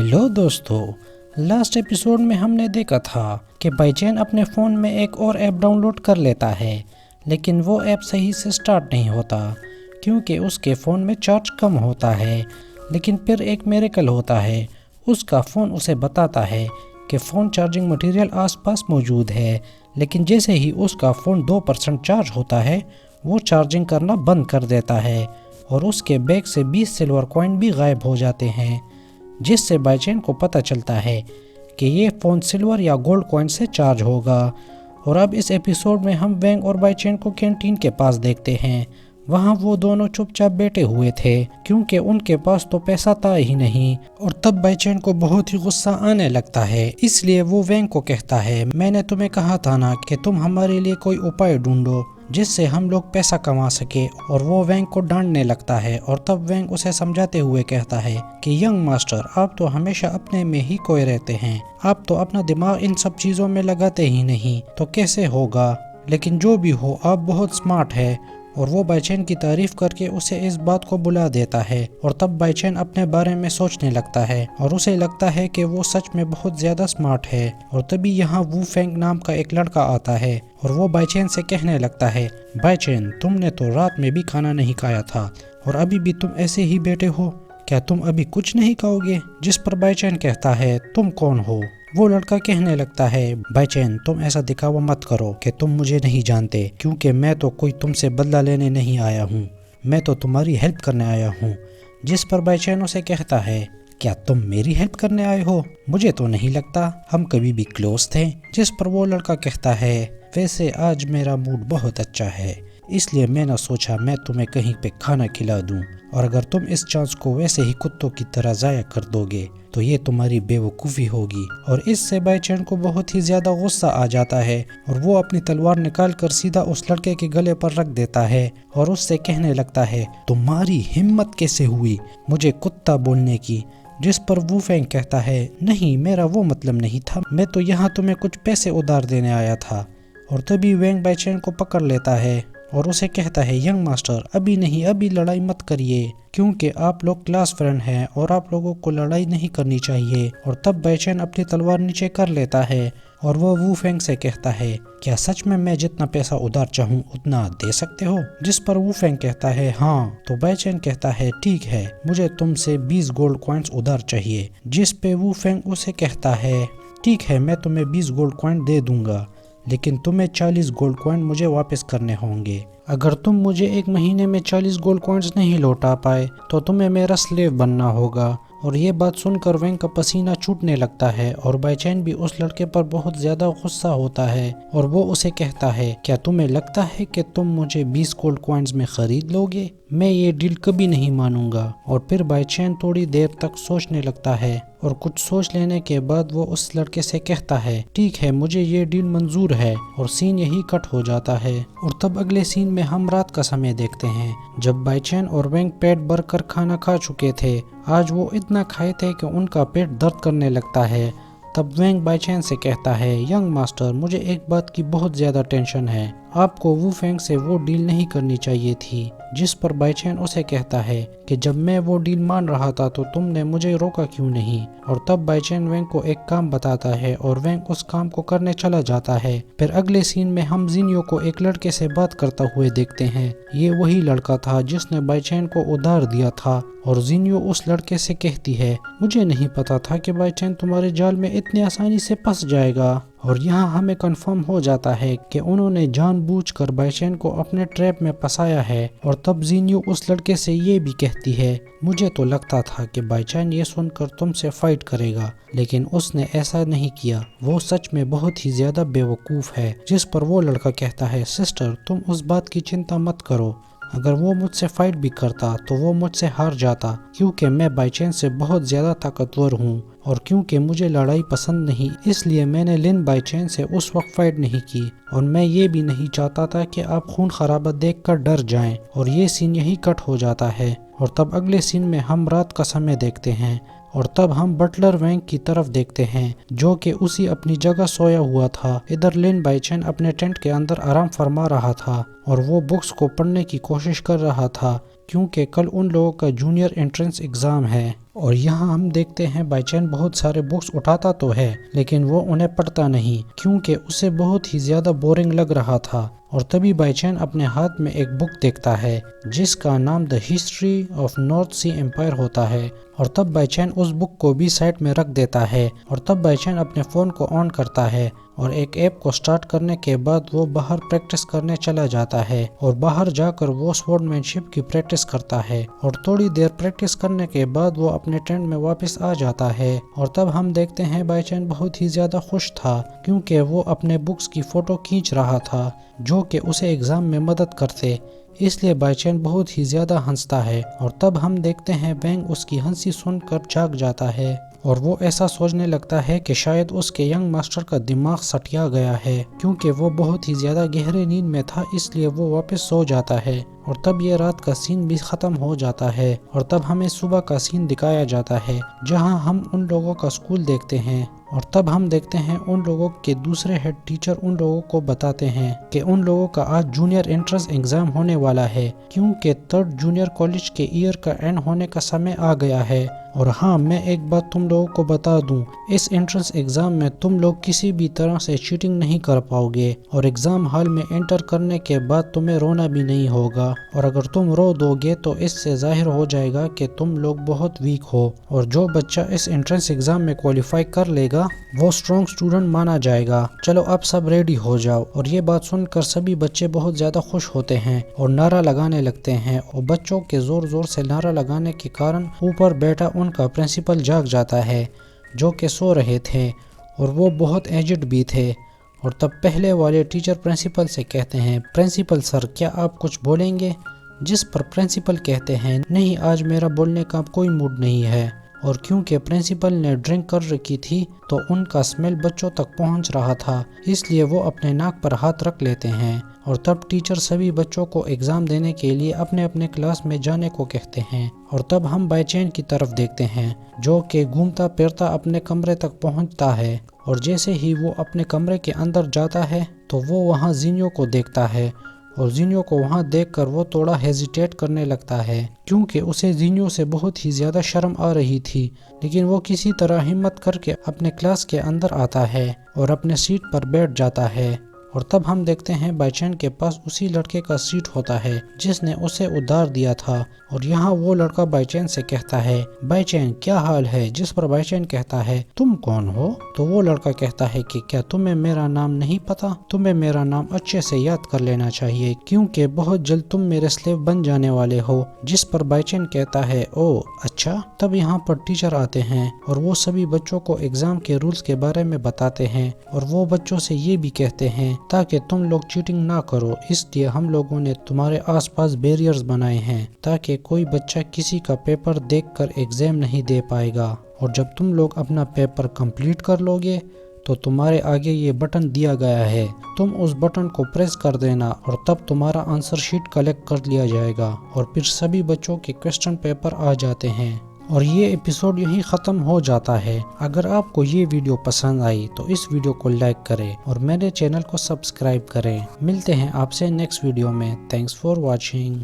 Hello दोस्तों, last episode में हमने देखा था कि बाईचैन अपने फ़ोन में एक और ऐप डाउनलोड कर लेता है, लेकिन वो ऐप सही से स्टार्ट नहीं होता क्योंकि उसके फ़ोन में चार्ज कम होता है। लेकिन फिर एक मिरेकल होता है, उसका फ़ोन उसे बताता है कि फ़ोन चार्जिंग मटेरियल आसपास मौजूद है। लेकिन जैसे ही उसका फ़ोन 2% चार्ज होता है, वो चार्जिंग करना बंद कर देता है और उसके बैग से 20 सिल्वर कॉइन भी गायब हो जाते हैं, जिससे बाईचैन को पता चलता है कि ये फ़ोन सिल्वर या गोल्ड कॉइन से चार्ज होगा। और अब इस एपिसोड में हम वैंग और बाईचैन को कैंटीन के पास देखते हैं। वहाँ वो दोनों चुपचाप बैठे हुए थे क्योंकि उनके पास तो पैसा था ही नहीं। और तब बाईचैन को बहुत ही गुस्सा आने लगता है, इसलिए वो वैंग को कहता है, मैंने तुम्हें कहा था ना कि तुम हमारे लिए कोई उपाय ढूंढो जिससे हम लोग पैसा कमा सके। और वो वैंग को डांटने लगता है और तब वैंग उसे समझाते हुए कहता है कि यंग मास्टर, आप तो हमेशा अपने में ही खोए रहते हैं, आप तो अपना दिमाग इन सब चीज़ों में लगाते ही नहीं, तो कैसे होगा। लेकिन जो भी हो, आप बहुत स्मार्ट है। और वो बाईचैन की तारीफ करके उसे इस बात को बुला देता है। और तब बाईचैन अपने बारे में सोचने लगता है और उसे लगता है कि वो सच में बहुत ज़्यादा स्मार्ट है। और तभी यहाँ वू फेंग नाम का एक लड़का आता है और वो बाईचैन से कहने लगता है, बाईचैन, तुमने तो रात में भी खाना नहीं खाया था और अभी भी तुम ऐसे ही बैठे हो, क्या तुम अभी कुछ नहीं खाओगे। जिस पर बाईचैन कहता है, तुम कौन हो। वो लड़का कहने लगता है, बाईचैन, तुम ऐसा दिखावा मत करो कि तुम मुझे नहीं जानते, क्योंकि मैं तो कोई तुमसे बदला लेने नहीं आया हूँ, मैं तो तुम्हारी हेल्प करने आया हूँ। जिस पर बाईचैन उसे कहता है, क्या तुम मेरी हेल्प करने आए हो, मुझे तो नहीं लगता हम कभी भी क्लोज थे। जिस पर वो लड़का कहता है, वैसे आज मेरा मूड बहुत अच्छा है, इसलिए मैंने सोचा मैं तुम्हें कहीं पे खाना खिला दूं, और अगर तुम इस चांस को वैसे ही कुत्तों की तरह ज़ाया कर दोगे तो ये तुम्हारी बेवकूफ़ी होगी। और इससे बाईचैन को बहुत ही ज़्यादा गुस्सा आ जाता है और वो अपनी तलवार निकाल कर सीधा उस लड़के के गले पर रख देता है और उससे कहने लगता है, तुम्हारी हिम्मत कैसे हुई मुझे कुत्ता बोलने की। जिस पर वू फेंग कहता है, नहीं, मेरा वो मतलब नहीं था, मैं तो यहाँ तुम्हें कुछ पैसे उधार देने आया था। और तभी वैंग बाईचैन को पकड़ लेता है और उसे कहता है, यंग मास्टर, अभी नहीं, अभी लड़ाई मत करिए, क्योंकि आप लोग क्लास फ्रेंड हैं और आप लोगों को लड़ाई नहीं करनी चाहिए। और तब बाईचैन अपनी तलवार नीचे कर लेता है और वो वू फेंग से कहता है, क्या सच में मैं जितना पैसा उधार चाहूँ उतना दे सकते हो। जिस पर वू फेंग कहता है, हाँ। तो बाईचैन कहता है, ठीक है, मुझे तुमसे 20 गोल्ड कॉइन्स उधार चाहिए। जिस पे वू फेंग उसे कहता है, ठीक है, मैं तुम्हें 20 गोल्ड कॉइन दे दूंगा, लेकिन तुम्हें 40 गोल्ड कॉइन मुझे वापस करने होंगे। अगर तुम मुझे एक महीने में 40 गोल्ड कॉइन्स नहीं लौटा पाए तो तुम्हें मेरा स्लेव बनना होगा। और ये बात सुनकर वैंग का पसीना छूटने लगता है और बाईचैन भी उस लड़के पर बहुत ज़्यादा गुस्सा होता है और वो उसे कहता है, क्या तुम्हें लगता है कि तुम मुझे 20 गोल्ड कॉइन्स में ख़रीद लोगे, मैं ये डील कभी नहीं मानूंगा। और फिर बाईचैन थोड़ी देर तक सोचने लगता है और कुछ सोच लेने के बाद वो उस लड़के से कहता है, ठीक है, मुझे ये डील मंजूर है। और सीन यही कट हो जाता है। और तब अगले सीन में हम रात का समय देखते हैं, जब बाईचैन और वैंग पेट भर कर खाना खा चुके थे। आज वो इतना खाए थे कि उनका पेट दर्द करने लगता है। तब वैंग बाईचैन से कहता है, यंग मास्टर, मुझे एक बात की बहुत ज़्यादा टेंशन है, आपको वू फेंग से वो डील नहीं करनी चाहिए थी। जिस पर बाईचैन उसे कहता है कि जब मैं वो डील मान रहा था तो तुमने मुझे रोका क्यों नहीं। और तब बाईचैन वैंग को एक काम बताता है और वैंग उस काम को करने चला जाता है। फिर अगले सीन में हम जिनियो को एक लड़के से बात करता हुए देखते हैं। ये वही लड़का था जिसने बाईचैन को उधार दिया था। और जिनियो उस लड़के से कहती है, मुझे नहीं पता था कि बाईचैन तुम्हारे जाल में इतनी आसानी से फंस जाएगा। और यहाँ हमें कंफर्म हो जाता है कि उन्होंने जानबूझकर बाईचैन को अपने ट्रैप में फंसाया है। और तब जिनियो उस लड़के से ये भी कहती है, मुझे तो लगता था कि बाईचैन ये सुनकर तुमसे फाइट करेगा, लेकिन उसने ऐसा नहीं किया, वो सच में बहुत ही ज़्यादा बेवकूफ़ है। जिस पर वो लड़का कहता है, सिस्टर, तुम उस बात की चिंता मत करो, अगर वो मुझसे फाइट भी करता तो वो मुझसे हार जाता, क्योंकि मैं बाईचैन से बहुत ज़्यादा ताकतवर हूँ। और क्योंकि मुझे लड़ाई पसंद नहीं, इसलिए मैंने लिन बाईचैन से उस वक्त फाइट नहीं की। और मैं ये भी नहीं चाहता था कि आप खून खराबा देखकर डर जाएं। और ये सीन यही कट हो जाता है। और तब अगले सीन में हम रात का समय देखते हैं और तब हम बटलर वैंग की तरफ देखते हैं, जो कि उसी अपनी जगह सोया हुआ था। इधर लिन बाईचैन अपने टेंट के अंदर आराम फरमा रहा था और वो बुक्स को पढ़ने की कोशिश कर रहा था کیونکہ کل ان لوگوں کا جونیئر انٹرنس ایگزام ہے۔ اور یہاں ہم دیکھتے ہیں بائی چین بہت سارے بکس اٹھاتا تو ہے لیکن وہ انہیں پڑھتا نہیں کیونکہ اسے بہت ہی زیادہ بورنگ لگ رہا تھا۔ اور تبھی بائی چین اپنے ہاتھ میں ایک بک دیکھتا ہے جس کا نام the history of North Sea empire ہوتا ہے، اور تب بائی چین اس بک کو بھی سائٹ میں رکھ دیتا ہے، اور تب بائی چین اپنے فون کو آن کرتا ہے اور ایک ایپ کو سٹارٹ کرنے کے بعد وہ باہر پریکٹس کرنے چلا جاتا ہے، اور باہر جا کر وہ سورڈ مین شپ کی پریکٹس کرتا ہے، اور تھوڑی دیر پریکٹس کرنے کے بعد وہ اپنے ٹینٹ میں واپس آ جاتا ہے۔ اور تب ہم دیکھتے ہیں بائی چین بہت ہی زیادہ خوش تھا کیونکہ وہ اپنے بکس کی فوٹو کھینچ رہا تھا جو کہ اسے ایگزام میں مدد کرتے، اس لیے بائی چین بہت ہی زیادہ ہنستا ہے۔ اور تب ہم دیکھتے ہیں وینگ اس کی ہنسی سن کر جاگ جاتا ہے اور وہ ایسا سوچنے لگتا ہے کہ شاید اس کے ینگ ماسٹر کا دماغ سٹیا گیا ہے کیونکہ وہ بہت ہی زیادہ گہرے نیند میں تھا، اس لیے وہ واپس سو جاتا ہے۔ اور تب یہ رات کا سین بھی ختم ہو جاتا ہے اور تب ہمیں صبح کا سین دکھایا جاتا ہے جہاں ہم ان لوگوں کا اسکول دیکھتے ہیں، اور تب ہم دیکھتے ہیں ان لوگوں کے دوسرے ہیڈ ٹیچر ان لوگوں کو بتاتے ہیں کہ ان لوگوں کا آج جونیئر انٹرنس ایگزام ہونے والا ہے کیونکہ تھرڈ جونیئر کالج کے ایئر کا اینڈ ہونے کا سمے آ گیا ہے۔ اور ہاں، میں ایک بات تم لوگوں کو بتا دوں، اس انٹرنس ایگزام میں تم لوگ کسی بھی طرح سے چیٹنگ نہیں کر پاؤ گے، اور ایگزام ہال میں انٹر کرنے کے بعد تمہیں رونا بھی نہیں ہوگا، اور اگر تم رو دو گے تو اس سے ظاہر ہو جائے گا کہ تم لوگ بہت ویک ہو، اور جو بچہ اس انٹرنس ایگزام میں کوالیفائی کر لے گا وہ اسٹرانگ اسٹوڈنٹ مانا جائے گا۔ چلو اب سب ریڈی ہو جاؤ۔ اور یہ بات سن کر سبھی بچے بہت زیادہ خوش ہوتے ہیں اور نعرہ لگانے لگتے ہیں، اور بچوں کے زور زور سے نعرہ لگانے کے کارن اوپر بیٹھا ان کا پرنسپل جاگ جاتا ہے جو کہ سو رہے تھے اور وہ بہت ایجڈ بھی تھے۔ اور تب پہلے والے ٹیچر پرنسپل سے کہتے ہیں، پرنسپل سر کیا آپ کچھ بولیں گے؟ جس پر پرنسپل کہتے ہیں، نہیں آج میرا بولنے کا کوئی موڈ نہیں ہے، اور کیونکہ پرنسپل نے ڈرنک کر رکھی تھی تو ان کا اسمیل بچوں تک پہنچ رہا تھا، اس لیے وہ اپنے ناک پر ہاتھ رکھ لیتے ہیں۔ اور تب ٹیچر سبھی بچوں کو ایگزام دینے کے لیے اپنے اپنے کلاس میں جانے کو کہتے ہیں، اور تب ہم بائی چین کی طرف دیکھتے ہیں جو کہ گھومتا پھرتا اپنے کمرے تک پہنچتا ہے، اور جیسے ہی وہ اپنے کمرے کے اندر جاتا ہے تو وہ وہاں زینیو کو دیکھتا ہے، اور زینیو کو وہاں دیکھ کر وہ تھوڑا ہیزیٹیٹ کرنے لگتا ہے کیونکہ اسے زینیو سے بہت ہی زیادہ شرم آ رہی تھی، لیکن وہ کسی طرح ہمت کر کے اپنے کلاس کے اندر آتا ہے اور اپنے سیٹ پر بیٹھ جاتا ہے۔ اور تب ہم دیکھتے ہیں بائی چین کے پاس اسی لڑکے کا سیٹ ہوتا ہے جس نے اسے ادھار دیا تھا، اور یہاں وہ لڑکا بائی چین سے کہتا ہے، بائی چین کیا حال ہے؟ جس پر بائی چین کہتا ہے، تم کون ہو؟ تو وہ لڑکا کہتا ہے کہ کیا تمہیں میرا نام نہیں پتا؟ تمہیں میرا نام اچھے سے یاد کر لینا چاہیے کیونکہ بہت جلد تم میرے سلیو بن جانے والے ہو۔ جس پر بائی چین کہتا ہے، او اچھا۔ تب یہاں پر ٹیچر آتے ہیں اور وہ سبھی بچوں کو ایگزام کے رولز کے بارے میں بتاتے ہیں، اور وہ بچوں سے یہ بھی کہتے ہیں تاکہ تم لوگ چیٹنگ نہ کرو، اس لیے ہم لوگوں نے تمہارے آس پاس بیریئرز بنائے ہیں تاکہ کوئی بچہ کسی کا پیپر دیکھ کر ایگزام نہیں دے پائے گا، اور جب تم لوگ اپنا پیپر کمپلیٹ کر لو گے تو تمہارے آگے یہ بٹن دیا گیا ہے، تم اس بٹن کو پریس کر دینا اور تب تمہارا آنسر شیٹ کلیکٹ کر لیا جائے گا، اور پھر سبھی بچوں کے کوسچن پیپر آ جاتے ہیں۔ اور یہ ایپیسوڈ یہی ختم ہو جاتا ہے۔ اگر آپ کو یہ ویڈیو پسند آئی تو اس ویڈیو کو لائک کریں اور میرے چینل کو سبسکرائب کریں۔ ملتے ہیں آپ سے نیکسٹ ویڈیو میں۔ Thanks for watching.